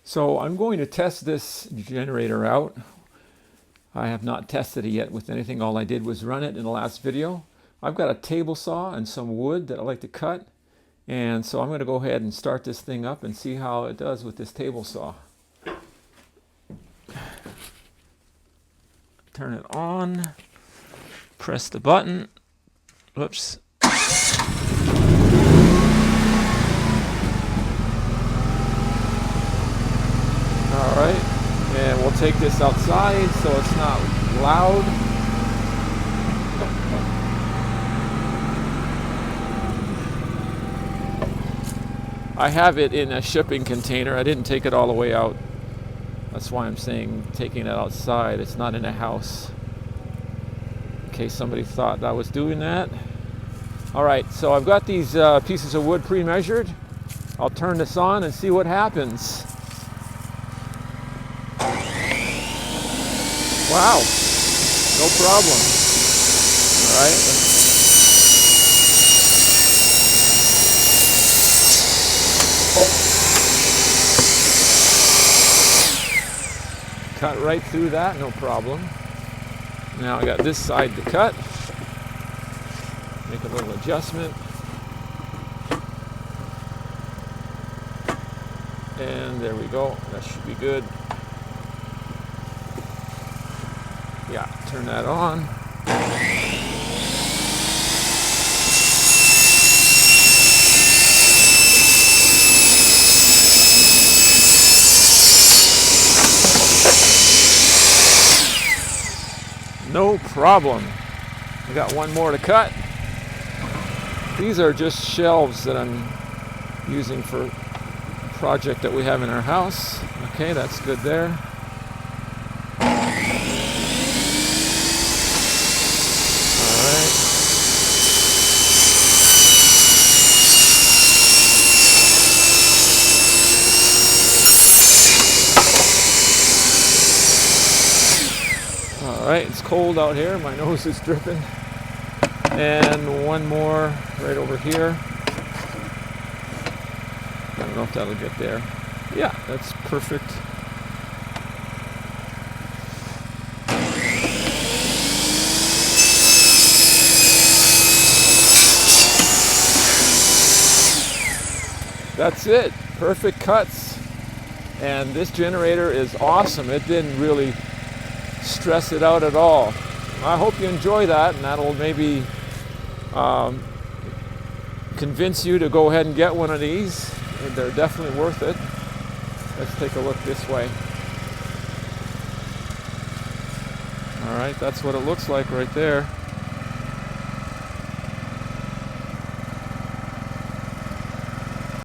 So I'm going to test this generator out. I have not tested it yet with anything. All I did was run it in the last video. I've got a table saw and some wood that I like to cut. And so I'm going to go ahead and start this thing up and see how it does with this table saw. Turn it on. Press the button. Whoops. Alright, and we'll take this outside so it's not loud. I have it in a shipping container. I didn't take it all the way out. That's why I'm saying taking it outside. It's not in a house. In case somebody thought I was doing that. Alright, so I've got these pieces of wood pre-measured. I'll turn this on and see what happens. Wow, no problem. All right. Cut right through that, no problem. Now I got this side to cut. Make a little adjustment. And there we go, that should be good. Yeah, turn that on. No problem. I got one more to cut. These are just shelves that I'm using for a project that we have in our house. Okay, that's good there. Alright, it's cold out here. My nose is dripping. And one more right over here. I don't know if that'll get there. Yeah, that's perfect. That's it. Perfect cuts. And this generator is awesome. It didn't really stress it out at all. I hope you enjoy that, and that'll maybe convince you to go ahead and get one of these. They're definitely worth it. Let's take a look this way. All right, that's what it looks like right there.